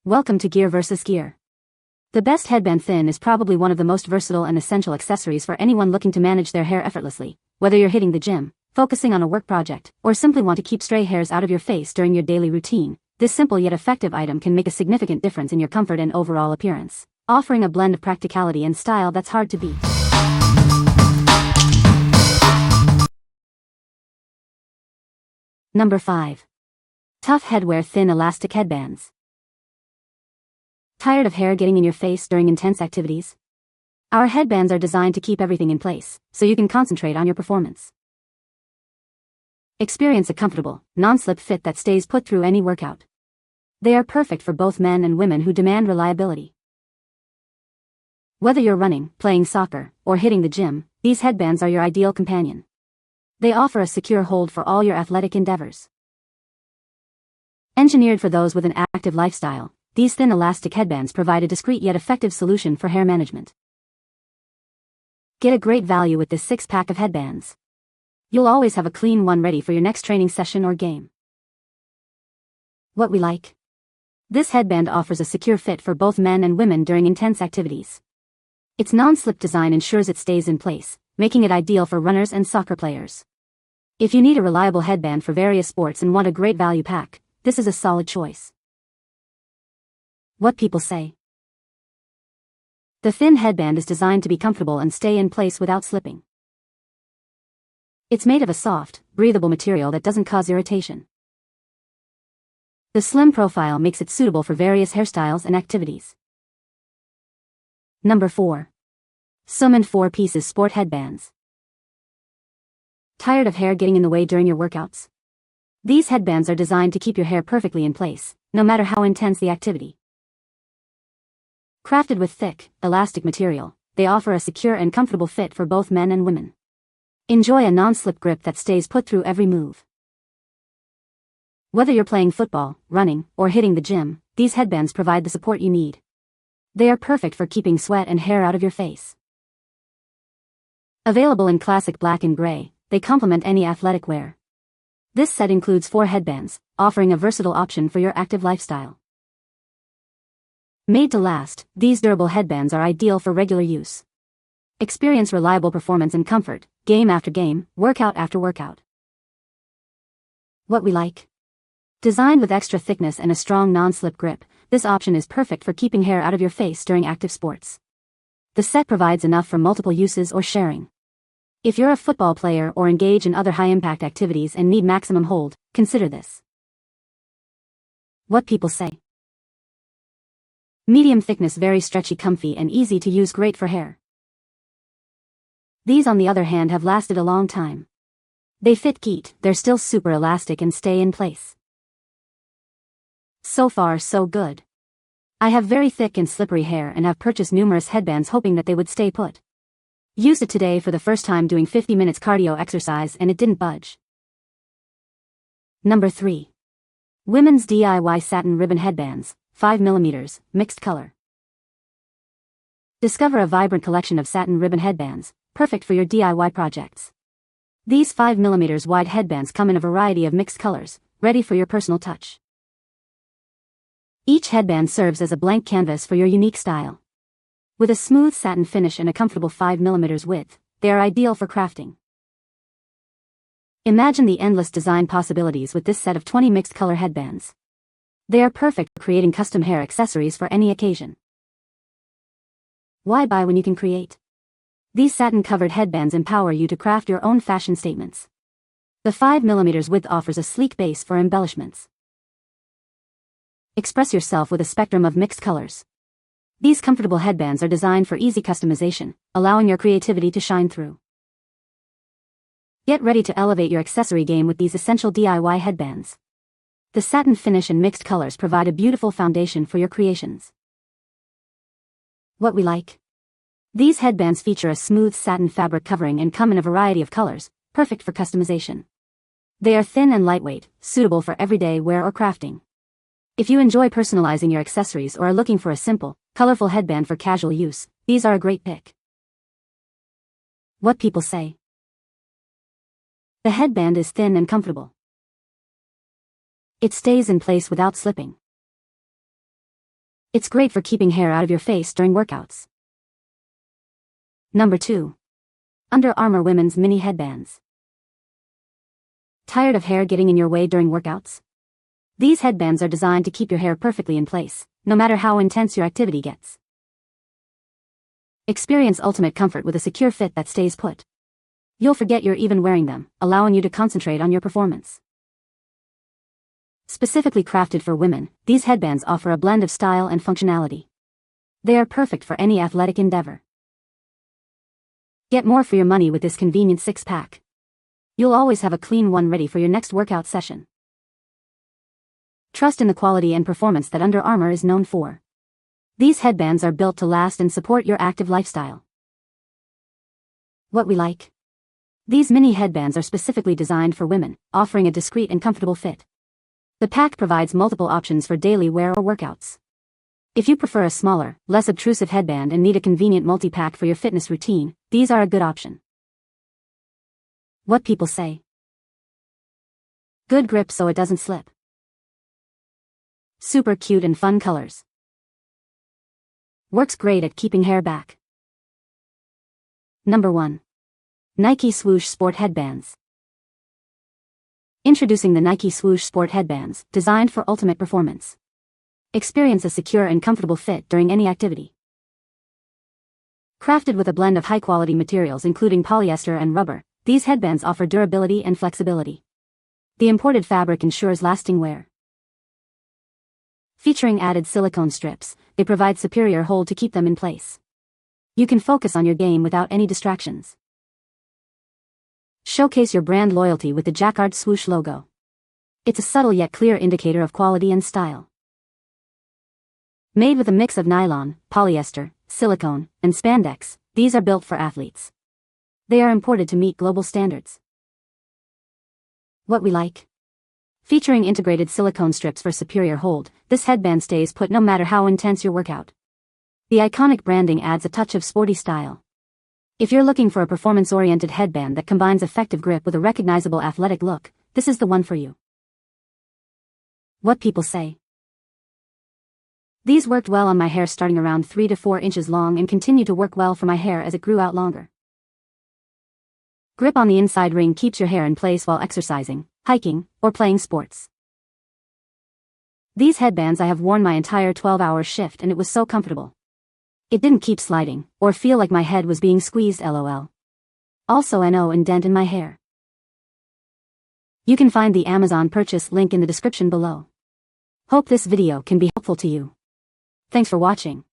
Welcome to Gear vs. Gear. The best Headband Thin is probably one of the most versatile and essential accessories for anyone looking to manage their hair effortlessly, whether you're hitting the gym, focusing on a work project, or simply want to keep stray hairs out of your face during your daily routine. This simple yet effective item can make a significant difference in your comfort and overall appearance, offering a blend of practicality and style that's hard to beat. Number 5. Tough Headwear Thin Elastic Headbands. Tired of hair getting in your face during intense activities? Our headbands are designed to keep everything in place, so you can concentrate on your performance. Experience a comfortable, non-slip fit that stays put through any workout. They are perfect for both men and women who demand reliability. Whether you're running, playing soccer, or hitting the gym, these headbands are your ideal companion. They offer a secure hold for all your athletic endeavors. Engineered for those with an active lifestyle, these thin elastic headbands provide a discreet yet effective solution for hair management. Get a great value with this 6-pack of headbands. You'll always have a clean one ready for your next training session or game. What we like? This headband offers a secure fit for both men and women during intense activities. Its non-slip design ensures it stays in place, making it ideal for runners and soccer players. If you need a reliable headband for various sports and want a great value pack, this is a solid choice. What people say. The thin headband is designed to be comfortable and stay in place without slipping. It's made of a soft, breathable material that doesn't cause irritation. The slim profile makes it suitable for various hairstyles and activities. Number 4. Sumind 4 Pieces Sport Headbands. Tired of hair getting in the way during your workouts? These headbands are designed to keep your hair perfectly in place, no matter how intense the activity. Crafted with thick, elastic material, they offer a secure and comfortable fit for both men and women. Enjoy a non-slip grip that stays put through every move. Whether you're playing football, running, or hitting the gym, these headbands provide the support you need. They are perfect for keeping sweat and hair out of your face. Available in classic black and gray, they complement any athletic wear. This set includes 4 headbands, offering a versatile option for your active lifestyle. Made to last, these durable headbands are ideal for regular use. Experience reliable performance and comfort, game after game, workout after workout. What we like? Designed with extra thickness and a strong non-slip grip, this option is perfect for keeping hair out of your face during active sports. The set provides enough for multiple uses or sharing. If you're a football player or engage in other high-impact activities and need maximum hold, consider this. What people say. Medium thickness, very stretchy, comfy, and easy to use, great for hair. These on the other hand have lasted a long time. They fit neat, they're still super elastic and stay in place. So far so good. I have very thick and slippery hair and have purchased numerous headbands hoping that they would stay put. Used it today for the first time doing 50 minutes cardio exercise and it didn't budge. Number 3. Women's DIY Satin Ribbon Headbands, 5mm, mixed color. Discover a vibrant collection of satin ribbon headbands, perfect for your DIY projects. These 5mm wide headbands come in a variety of mixed colors, ready for your personal touch. Each headband serves as a blank canvas for your unique style. With a smooth satin finish and a comfortable 5mm width, they are ideal for crafting. Imagine the endless design possibilities with this set of 20 mixed color headbands. They are perfect for creating custom hair accessories for any occasion. Why buy when you can create? These satin-covered headbands empower you to craft your own fashion statements. The 5mm width offers a sleek base for embellishments. Express yourself with a spectrum of mixed colors. These comfortable headbands are designed for easy customization, allowing your creativity to shine through. Get ready to elevate your accessory game with these essential DIY headbands. The satin finish and mixed colors provide a beautiful foundation for your creations. What we like? These headbands feature a smooth satin fabric covering and come in a variety of colors, perfect for customization. They are thin and lightweight, suitable for everyday wear or crafting. If you enjoy personalizing your accessories or are looking for a simple, colorful headband for casual use, these are a great pick. What people say. The headband is thin and comfortable. It stays in place without slipping. It's great for keeping hair out of your face during workouts. Number 2. Under Armour Women's Mini Headbands. Tired of hair getting in your way during workouts? These headbands are designed to keep your hair perfectly in place, no matter how intense your activity gets. Experience ultimate comfort with a secure fit that stays put. You'll forget you're even wearing them, allowing you to concentrate on your performance. Specifically crafted for women, these headbands offer a blend of style and functionality. They are perfect for any athletic endeavor. Get more for your money with this convenient 6-pack. You'll always have a clean one ready for your next workout session. Trust in the quality and performance that Under Armour is known for. These headbands are built to last and support your active lifestyle. What we like. These mini headbands are specifically designed for women, offering a discreet and comfortable fit. The pack provides multiple options for daily wear or workouts. If you prefer a smaller, less obtrusive headband and need a convenient multi-pack for your fitness routine, these are a good option. What people say. Good grip so it doesn't slip. Super cute and fun colors. Works great at keeping hair back. Number 1. Nike Swoosh Sport Headbands. Introducing the Nike Swoosh Sport Headbands, designed for ultimate performance. Experience a secure and comfortable fit during any activity. Crafted with a blend of high-quality materials including polyester and rubber, these headbands offer durability and flexibility. The imported fabric ensures lasting wear. Featuring added silicone strips, they provide superior hold to keep them in place. You can focus on your game without any distractions. Showcase your brand loyalty with the Jacquard Swoosh logo. It's a subtle yet clear indicator of quality and style. Made with a mix of nylon, polyester, silicone, and spandex, these are built for athletes. They are imported to meet global standards. What we like. Featuring integrated silicone strips for superior hold, this headband stays put no matter how intense your workout. The iconic branding adds a touch of sporty style. If you're looking for a performance-oriented headband that combines effective grip with a recognizable athletic look, this is the one for you. What people say. These worked well on my hair starting around 3 to 4 inches long and continue to work well for my hair as it grew out longer. Grip on the inside ring keeps your hair in place while exercising, hiking, or playing sports. These headbands I have worn my entire 12-hour shift and it was so comfortable. It didn't keep sliding, or feel like my head was being squeezed lol. Also no indent in my hair. You can find the Amazon purchase link in the description below. Hope this video can be helpful to you. Thanks for watching.